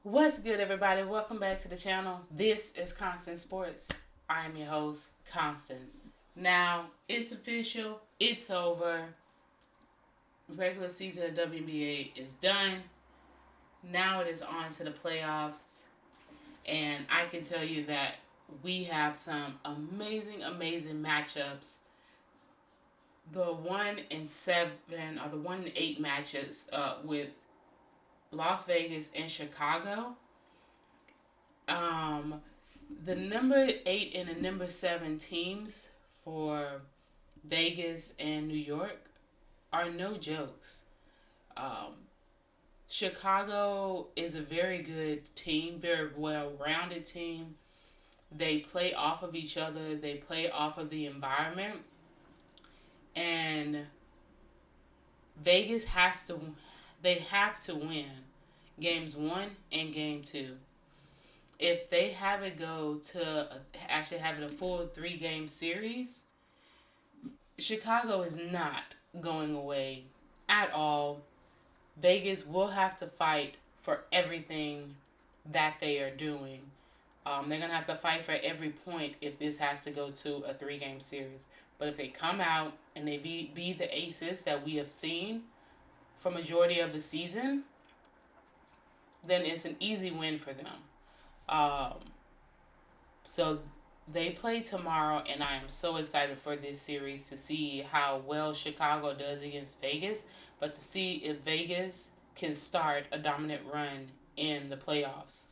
What's good, everybody? Welcome back to the channel. This is Constant Sports. I am your host, Constance. Now, it's official. It's over. Regular season of WNBA is done. Now it is on to the playoffs. And I can tell you that we have some amazing matchups. The 1-7 or the 1-8 matches with Las Vegas and Chicago. Um, the number 8 and the number 7 teams for Vegas and New York are no jokes. Um, Chicago is a very good team, very well rounded team. They play off of each other, they play off of the environment, and Vegas they have to win games 1 and game 2. If they have it go to actually having a full 3-game series, Chicago is not going away at all. Vegas will have to fight for everything that they are doing. They're going to have to fight for every point if this has to go to a 3-game series. But if they come out and they be the aces that we have seen for majority of the season, then it's an easy win for them. Um, so they play tomorrow, and I am so excited for this series to see how well Chicago does against Vegas, but to see if Vegas can start a dominant run in the playoffs.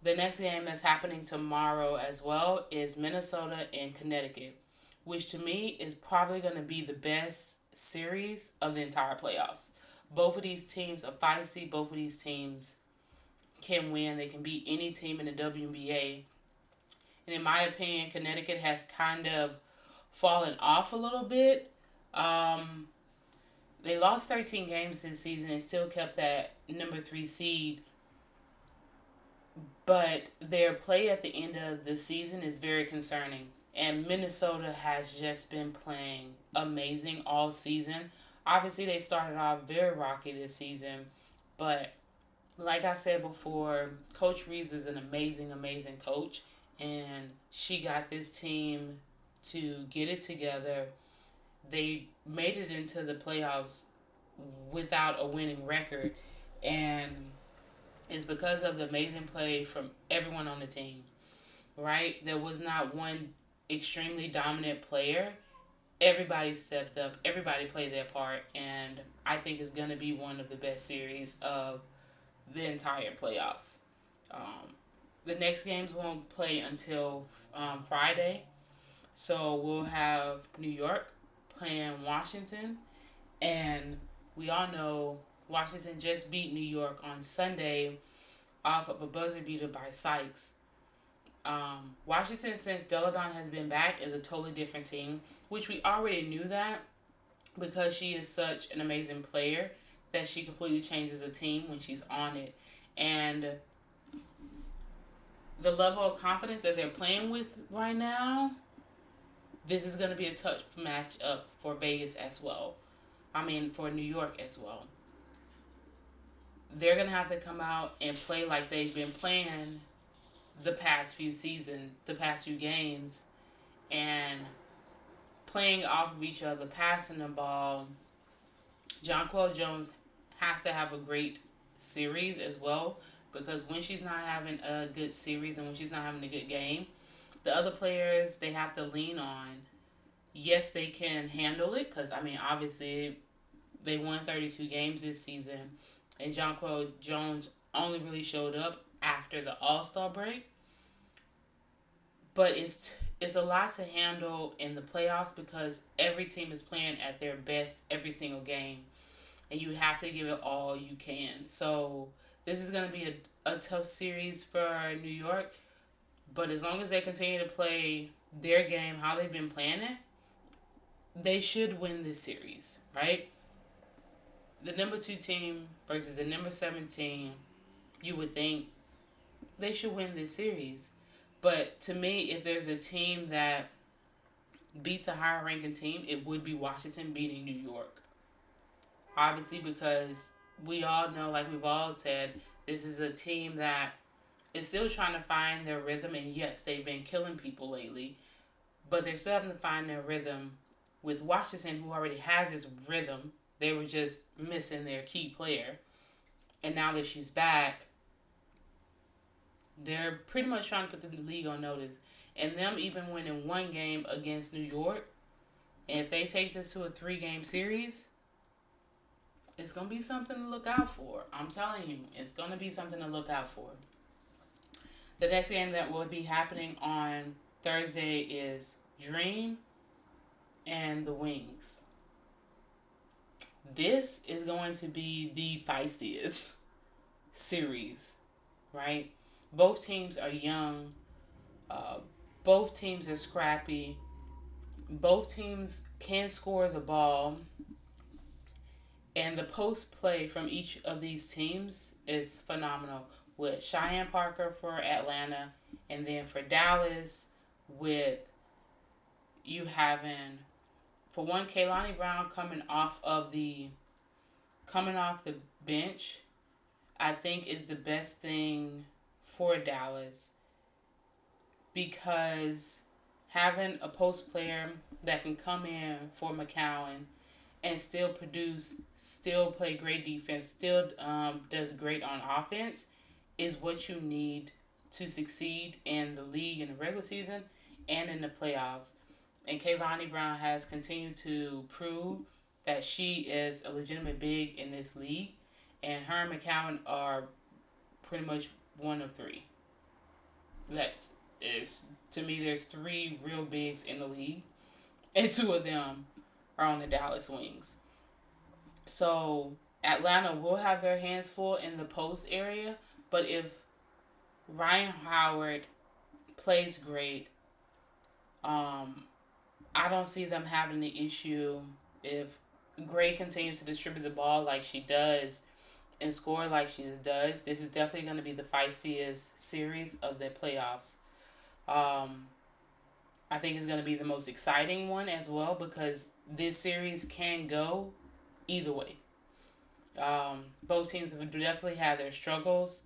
The next game that's happening tomorrow as well is Minnesota and Connecticut, which to me is probably going to be the best series of the entire playoffs. Both of these teams are feisty. Both of these teams can win. They can beat any team in the WNBA. And in my opinion, Connecticut has kind of fallen off a little bit. They lost 13 games this season and still kept that number 3 seed. But their play at the end of the season is very concerning. And Minnesota has just been playing amazing all season. Obviously, they started off very rocky this season. But like I said before, Coach Reeves is an amazing coach. And she got this team to get it together. They made it into the playoffs without a winning record. And it's because of the amazing play from everyone on the team, right? There was not one extremely dominant player. Everybody stepped up, everybody played their part, and I think it's going to be one of the best series of the entire playoffs. Um, the next games won't play until Friday, so we'll have New York playing Washington, and we all know Washington just beat New York on Sunday off of a buzzer beater by Sykes. Washington, since Deladon has been back, is a totally different team, which we already knew that because she is such an amazing player that she completely changes a team when she's on it. And the level of confidence that they're playing with right now, this is going to be a tough match up for Vegas as well. I mean, for New York as well. They're going to have to come out and play like they've been playing the past few seasons, the past few games, and playing off of each other, passing the ball. Jonquel Jones has to have a great series as well, because when she's not having a good series and when she's not having a good game, the other players they have to lean on. Yes, they can handle it because, I mean, obviously they won 32 games this season, and Jonquel Jones only really showed up after the All-Star break. But it's a lot to handle in the playoffs because every team is playing at their best every single game, and you have to give it all you can. So this is going to be a tough series for New York, but as long as they continue to play their game how they've been playing it, they should win this series, right? The number 2 team versus the number 7 team, you would think they should win this series. But to me, if there's a team that beats a higher ranking team, it would be Washington beating New York. Obviously, because we all know, like we've all said, This is a team that is still trying to find their rhythm, and yes, they've been killing people lately, but they're still having to find their rhythm. With Washington, who already has his rhythm, they were just missing their key player, and now that she's back, they're pretty much trying to put the league on notice. And them even winning one game against New York, and if they take this to a 3-game series, it's going to be something to look out for. I'm telling you, it's going to be something to look out for. The next game that will be happening on Thursday is Dream and the Wings. This is going to be the feistiest series, right? Both teams are young. Uh, both teams are scrappy. Both teams can score the ball. And the post play from each of these teams is phenomenal. With Cheyenne Parker for Atlanta, and then for Dallas, with you having, for one, Kaylani Brown coming off the bench, I think is the best thing for Dallas, because having a post player that can come in for McCowan and still produce, still play great defense, still does great on offense, is what you need to succeed in the league in the regular season and in the playoffs. And Kaylani Brown has continued to prove that she is a legitimate big in this league. And her and McCowan are pretty much one of three. That's is to me. There's three real bigs in the league, and two of them are on the Dallas Wings. So Atlanta will have their hands full in the post area, but if Ryan Howard plays great, um, I don't see them having the issue if Gray continues to distribute the ball like she does and score like she does. This is definitely going to be the feistiest series of the playoffs. Um, I think it's going to be the most exciting one as well, because this series can go either way. Both teams have definitely had their struggles.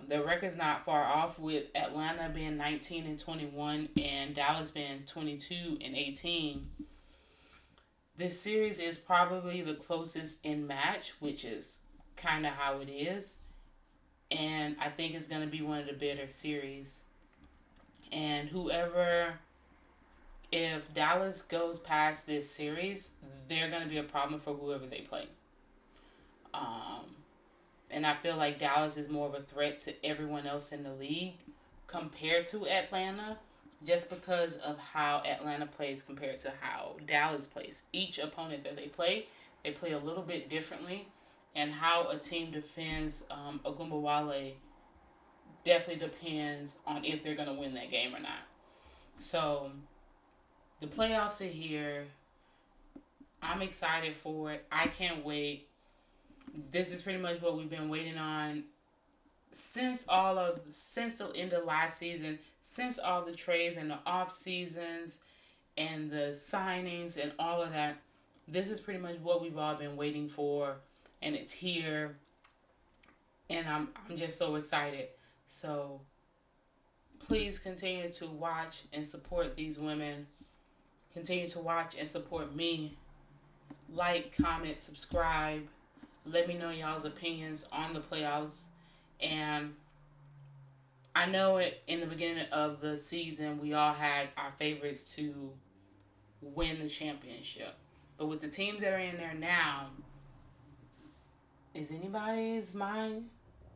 Their record's not far off, with Atlanta being 19-21 and Dallas being 22-18. This series is probably the closest in match, which is kind of how it is. And I think it's going to be one of the better series. And if Dallas goes past this series, they're going to be a problem for whoever they play. Um, and I feel like Dallas is more of a threat to everyone else in the league compared to Atlanta, just because of how Atlanta plays compared to how Dallas plays. Each opponent that they play a little bit differently, and how a team defends Ogunbowale definitely depends on if they're going to win that game or not. So the playoffs are here. I'm excited for it. I can't wait. This is pretty much what we've been waiting on since the end of last season, since all the trades and the off seasons and the signings and all of that. This is pretty much what we've all been waiting for, and it's here. And I'm just so excited. So please continue to watch and support these women. Continue to watch and support me. Like, comment, subscribe. Let me know y'all's opinions on the playoffs. And I know in the beginning of the season, we all had our favorites to win the championship. But with the teams that are in there now, is anybody's mind?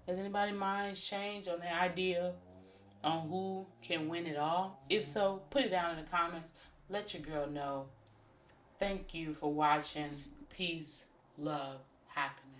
Has anybody's mind changed on the idea on who can win it all? If so, put it down in the comments. Let your girl know. Thank you for watching. Peace, love, happiness.